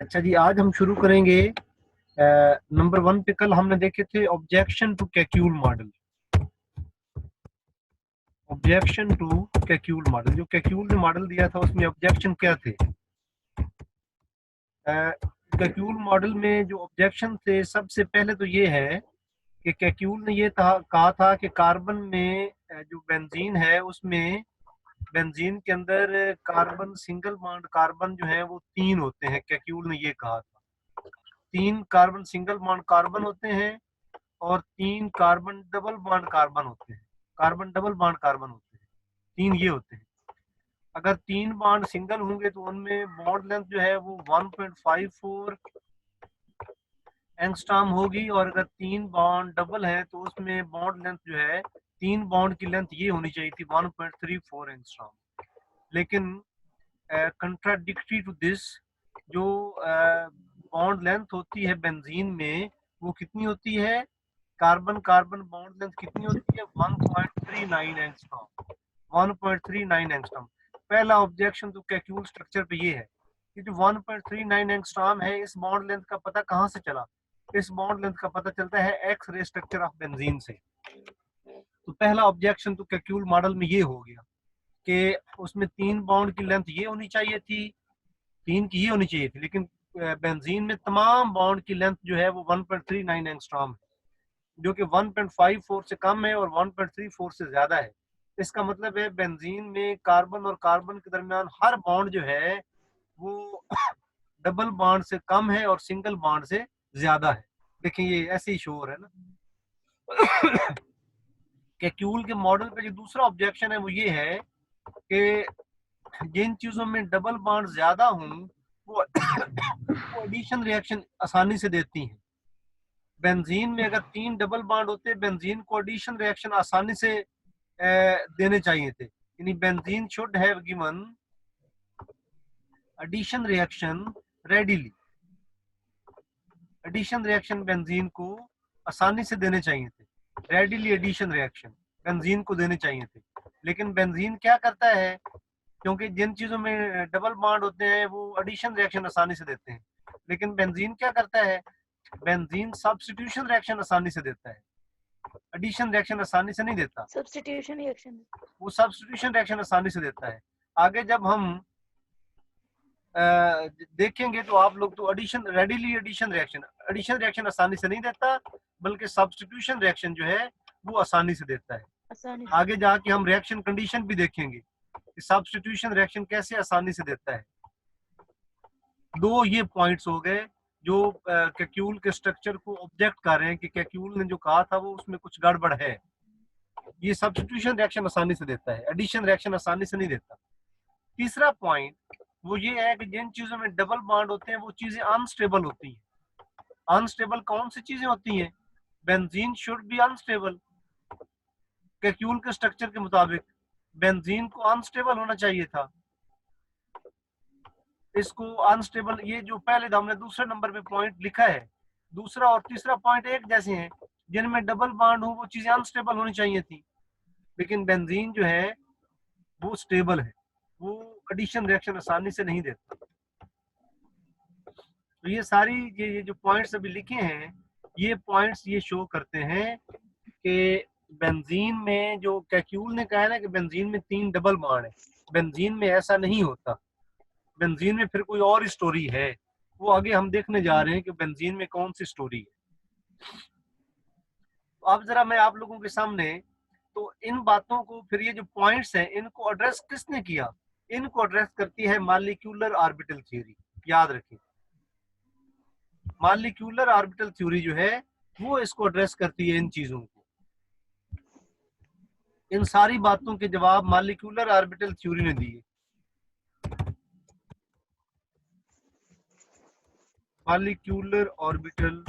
अच्छा जी, आज हम शुरू करेंगे नंबर 1 पे। कल हमने देखे थे objection to Kekule model. Objection to Kekule model, जो कैक्यूल ने मॉडल दिया था उसमें ऑब्जेक्शन क्या थे? कैक्यूल मॉडल में जो ऑब्जेक्शन थे, सबसे पहले तो ये है कि कैक्यूल ने ये कहा था कि कार्बन में जो बेंजीन है उसमें बेंजीन के अंदर कार्बन सिंगल बॉन्ड कार्बन जो है वो 3 होते हैं। कैक्यूल ने ये कहा था 3 कार्बन सिंगल बॉन्ड कार्बन होते हैं और 3 कार्बन डबल बॉन्ड कार्बन होते हैं। कार्बन डबल बॉन्ड कार्बन होते हैं, 3 ये होते हैं। अगर 3 बॉन्ड सिंगल होंगे तो उनमें बॉन्ड लेंथ जो है वो 1.54 एंगस्ट्रॉम होगी, और अगर 3 बॉन्ड डबल है तो उसमें बॉन्ड लेंथ जो है 3 बॉन्ड की लेंथ ये होनी चाहिए थी 1.34 एंगस्ट्रॉम। लेकिन कंट्राडिक्टरी टू दिस, जो बॉन्ड लेंथ होती है बेंजीन में वो कितनी होती है? कार्बन कार्बन बॉन्ड लेंथ कितनी होती है? 1.39 एंगस्ट्रॉम। 1.39 एंगस्ट्रॉम। पहला ऑब्जेक्शन तो कैक्यूल स्ट्रक्चर पे ये है कि जो 1.39 एंगस्ट्रॉम है, इस बॉन्ड लेंथ का पता कहाँ से चला? इस बॉन्ड लेंथ का पता चलता है X ray structure of benzene से। तो पहला ऑब्जेक्शन तो कैक्यूल मॉडल में ये हो गया कि उसमें 3 बॉन्ड की लेंथ ये होनी चाहिए थी, 3 की ये होनी चाहिए थी, लेकिन बेंजीन में तमाम बॉन्ड की लेंथ जो है वो 1.39 एंगस्ट्रॉम है, जो कि 1.54 से कम है और 1.34 से ज्यादा है। इसका मतलब है बेंजीन में कार्बन और कार्बन के दरमियान हर बॉन्ड जो है वो डबल बॉन्ड से कम है और सिंगल बॉन्ड से ज्यादा है। देखिए ये ऐसे ही शो हो रहा है ना। कैक्यूल के मॉडल पे जो दूसरा ऑब्जेक्शन है वो ये है कि जिन चीजों में डबल बॉन्ड ज्यादा हों वो वो एडिशन रिएक्शन आसानी से देती हैं। बेंजीन में अगर 3 डबल बॉन्ड होते, बेंजीन को एडिशन रिएक्शन आसानी से देने चाहिए थे, यानी benzene should have given addition reaction readily. Addition reaction benzene को आसानी से देने चाहिए थे, रेडिली एडिशन रिएक्शन बेंजीन को देने चाहिए थे। लेकिन बेंजीन क्या करता है, क्योंकि जिन चीजों में डबल बॉन्ड होते हैं वो एडिशन रिएक्शन आसानी से देते हैं, लेकिन बेंजीन क्या करता है, बेंजीन सब्स्टिट्यूशन रिएक्शन आसानी से देता है, एडिशन रिएक्शन आसानी से नहीं देता। सब्स्टिट्यूशन रिएक्शन वो सब्स्टिट्यूशन रिएक्शन आसानी से देता है। आगे जब हम देखेंगे तो आप लोग तो एडिशन रेडिली एडिशन रिएक्शन आसानी से नहीं देता, बल्कि सब्स्टिट्यूशन रिएक्शन जो है वो आसानी से देता है। आसानी आगे जाके हम रिएक्शन कंडीशन भी देखेंगे कि सब्स्टिट्यूशन रिएक्शन कैसे आसानी से देता है। दो ये पॉइंट्स हो गए जो कैक्यूल के स्ट्रक्चर को ऑब्जेक्ट कर रहे हैं कि कैक्यूल ने जो कहा था वो उसमें कुछ गड़बड़ है। ये सब्स्टिट्यूशन रिएक्शन आसानी से देता है, एडिशन रिएक्शन आसानी से नहीं देता। तीसरा पॉइंट वो ये है कि जिन चीजों में डबल बॉन्ड होते हैं वो चीजें अनस्टेबल होती हैं। अनस्टेबल कौन सी चीजें होती हैं? Benzene should be unstable. Kekulé के स्ट्रक्चर के मुताबिक बेंजीन को अनस्टेबल होना चाहिए था। इसको अनस्टेबल, ये जो पहले हमने दूसरे नंबर पे पॉइंट लिखा है, दूसरा और तीसरा पॉइंट एक जैसे हैं, जिनमें डबल बॉन्ड हो वो चीजें अनस्टेबल होनी चाहिए थी, लेकिन बेंजीन जो है वो स्टेबल है, वो एडिशन रिएक्शन आसानी से नहीं देता। तो ये सारी ये जो पॉइंट्स अभी लिखे हैं, ये पॉइंट्स ये शो करते हैं कि बेंजीन में जो कैक्यूल ने कहा है ना कि बेंजीन में 3 डबल बॉन्ड है, बेंजीन में ऐसा नहीं होता। बेंजीन में फिर कोई और स्टोरी है, वो आगे हम देखने जा रहे हैं कि बेंजीन में कौन सी स्टोरी है। तो अब जरा मैं आप लोगों के सामने तो इन बातों को, फिर ये जो पॉइंट्स हैं इनको एड्रेस किसने किया? इनको एड्रेस करती है मॉलिक्यूलर ऑर्बिटल थ्योरी। याद रखें, मॉलिक्यूलर ऑर्बिटल थ्योरी जो है वो इसको एड्रेस करती है, इन चीजों को। इन सारी बातों के जवाब मॉलिक्यूलर ऑर्बिटल थ्योरी ने दिए। Molecular orbital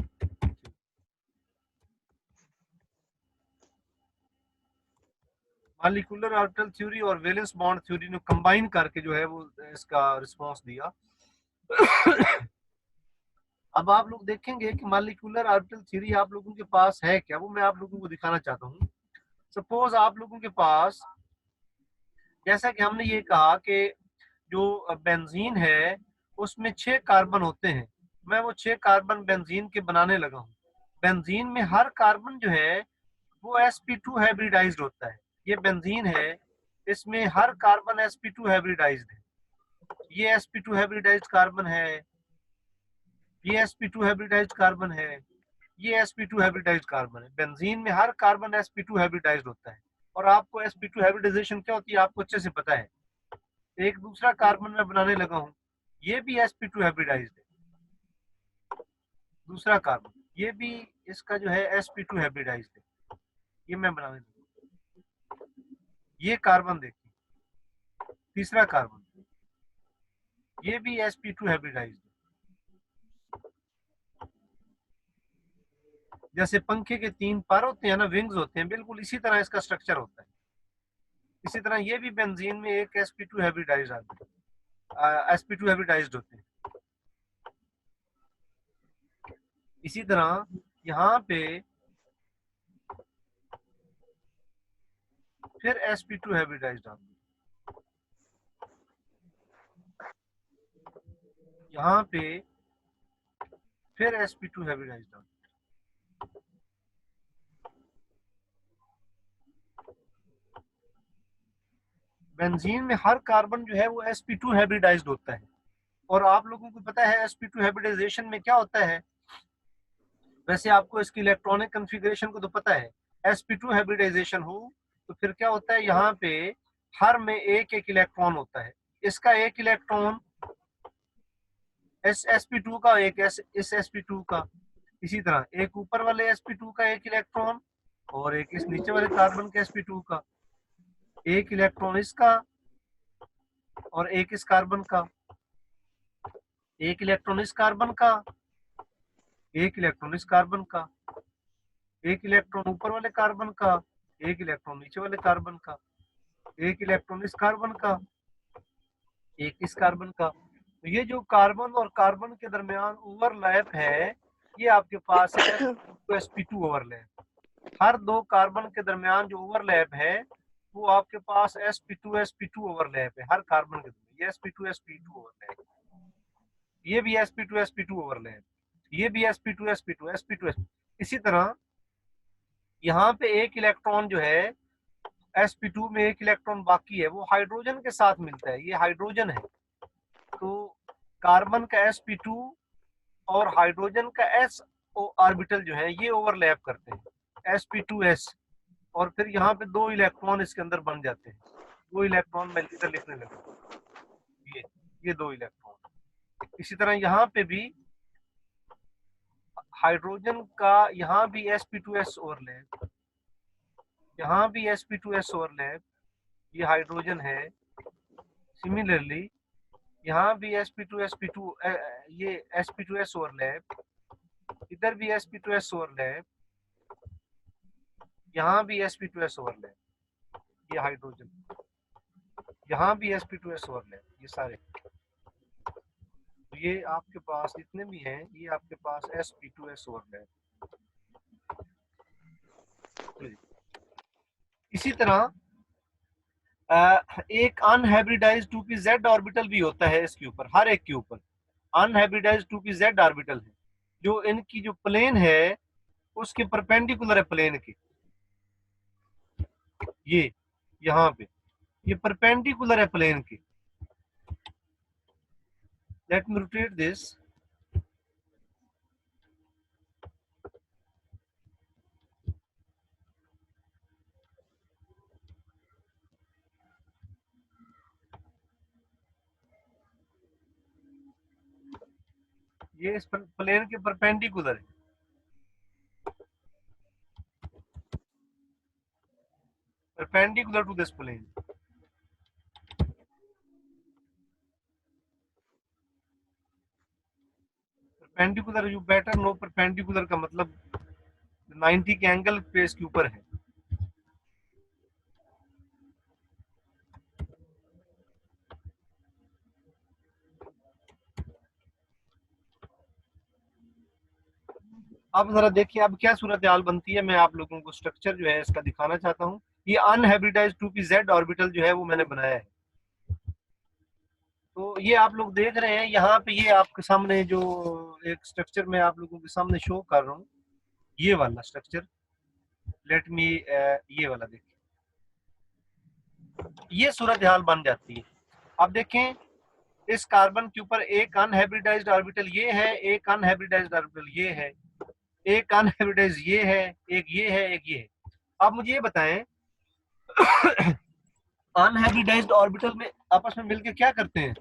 molecular orbital theory और वैलेंस बॉन्ड थ्योरी ने कंबाइन करके जो है वो इसका रिस्पांस दिया। अब आप लोग देखेंगे कि मॉलिक्यूलर ऑर्बिटल थ्योरी आप लोगों के पास है क्या, वो मैं आप लोगों को दिखाना चाहता हूँ। सपोज आप लोगों के पास, जैसा कि हमने ये कहा कि जो बेंजीन है उसमें 6 कार्बन होते हैं। मैं वो 6 कार्बन बेंजीन के बनाने लगा हूँ। बेंजीन में हर कार्बन जो है वो sp2 हाइब्रिडाइज्ड होता है। ये बेंजीन है, इसमें हर कार्बन sp2 हाइब्रिडाइज्ड है। ये sp2 हाइब्रिडाइज्ड कार्बन है, ये sp2 हाइब्रिडाइज्ड कार्बन है, ये sp2 हाइब्रिडाइज्ड कार्बन है। बेंजीन में हर कार्बन sp2 हाइब्रिडाइज्ड होता है। और आपको sp2 हाइब्रिडाइजेशन क्या होती है आपको अच्छे से पता है। एक दूसरा कार्बन मैं बनाने लगा हूँ, ये भी sp2 हाइब्रिडाइज्ड है। दूसरा कार्बन ये भी इसका जो है sp2 हाइब्रिडाइज्ड है। ये मैं बनाने लगा हूँ। ये कार्बन देखिए, तीसरा कार्बन ये भी sp2 हाइब्रिडाइज्ड है। जैसे पंखे के 3 पर होते हैं ना, विंग्स होते हैं, बिल्कुल इसी तरह इसका स्ट्रक्चर होता है। इसी तरह ये भी बेंजीन में एक sp2 हाइब्रिडाइज्ड आते हैं, sp2 हाइब्रिडाइज्ड होते हैं। इसी तरह यहाँ पे फिर sp2 हाइब्रिडाइज्ड आते हैं। यहाँ पे फिर sp2 हाइब्रिडाइज्ड आते हैं। बेंजीन में हर कार्बन जो है वो sp2 हाइब्रिडाइज्ड होता है। और आप लोगों को पता है sp2 हाइब्रिडाइजेशन में क्या होता है। वैसे आपको इसकी इलेक्ट्रॉनिक कॉन्फ़िगरेशन को तो पता है। sp2 हाइब्रिडाइजेशन हो तो फिर क्या होता है, यहाँ पे हर में एक एक इलेक्ट्रॉन होता है। इसका एक इलेक्ट्रॉन sp2 का, एक इस sp2 का। इसी तरह एक ऊपर वाले sp2 का एक इलेक्ट्रॉन और एक इस नीचे वाले कार्बन के sp2 का। एक इलेक्ट्रॉन इसका और एक इस कार्बन का। एक इलेक्ट्रॉन इस कार्बन का, एक इलेक्ट्रॉन इस कार्बन का। एक इलेक्ट्रॉन ऊपर वाले कार्बन का, एक इलेक्ट्रॉन नीचे वाले कार्बन का। एक इलेक्ट्रॉन इस कार्बन का, एक इस कार्बन का। तो ये जो कार्बन और कार्बन के दरमियान ओवरलैप है, ये आपके पास है sp2 ओवरलैप। हर दो कार्बन के दरमियान जो ओवरलैप है वो आपके पास sp2 ओवरलैप है हर कार्बन के दरमियान। ये sp2 ओवरलैप, ये भी sp2 ओवरलैप, ये भी sp2 इसी तरह यहाँ पे एक इलेक्ट्रॉन जो है sp2 में एक इलेक्ट्रॉन बाकी है, वो हाइड्रोजन के साथ मिलता है। ये हाइड्रोजन है, तो कार्बन का sp2 और हाइड्रोजन का s ऑर्बिटल जो है ये ओवरलैप करते हैं, sp2s। और फिर यहाँ पे दो इलेक्ट्रॉन इसके अंदर बन जाते हैं। दो इलेक्ट्रॉन मैं इधर लिखने लगा, ये दो इलेक्ट्रॉन। इसी तरह यहाँ पे भी हाइड्रोजन का यहाँ भी sp2s ओवरलैप, यहाँ भी sp2s ओवरलैप, ये हाइड्रोजन है। सिमिलरली यहाँ भी sp2 ये sp2s ओवरलैप, इधर भी sp2s ओवरलैप, यहाँ भी sp2s ओवरलैप, ये हाइड्रोजन, यहाँ भी sp2s ओवरलैप। ये सारे ये आपके पास जितने भी हैं ये आपके पास sp2s ओवरलैप। इसी तरह एक अनहाइब्रिडाइज्ड 2p z ऑर्बिटल भी होता है इसके ऊपर, हर एक के ऊपर अनहाइब्रिडाइज्ड 2p z ऑर्बिटल है, जो इनकी जो प्लेन है उसके परपेंडिकुलर है प्लेन के। ये यहाँ पे ये परपेंडिकुलर है प्लेन के। Let me rotate this. ये इस प्लेन के परपेंडिकुलर है। Perpendicular to this plane. Perpendicular you better know perpendicular का मतलब 90 के एंगल पे इसके ऊपर है। अब जरा देखिए अब क्या सूरत हाल बनती है। मैं आप लोगों को स्ट्रक्चर जो है इसका दिखाना चाहता हूँ। ये अनहाइब्रिडाइज्ड 2p z ऑर्बिटल जो है वो मैंने बनाया है। तो ये आप लोग देख रहे हैं यहाँ पे, ये आपके सामने जो एक स्ट्रक्चर मैं आप लोगों के सामने शो कर रहा हूँ, ये वाला स्ट्रक्चर, लेट मी, ये वाला देखिए, ये सूरत हाल बन जाती है। अब देखें, इस कार्बन के ऊपर एक अनहाइब्रिडाइज्ड ऑर्बिटल ये है, एक अनहाइब्रिडाइज्ड ऑर्बिटल ये है, एक अनहाइब्रिडाइज्ड ये है, एक ये है, एक ये है। अब मुझे ये बताएं, अनहाइब्रिडाइज्ड ऑर्बिटल में आपस में मिलकर क्या करते हैं?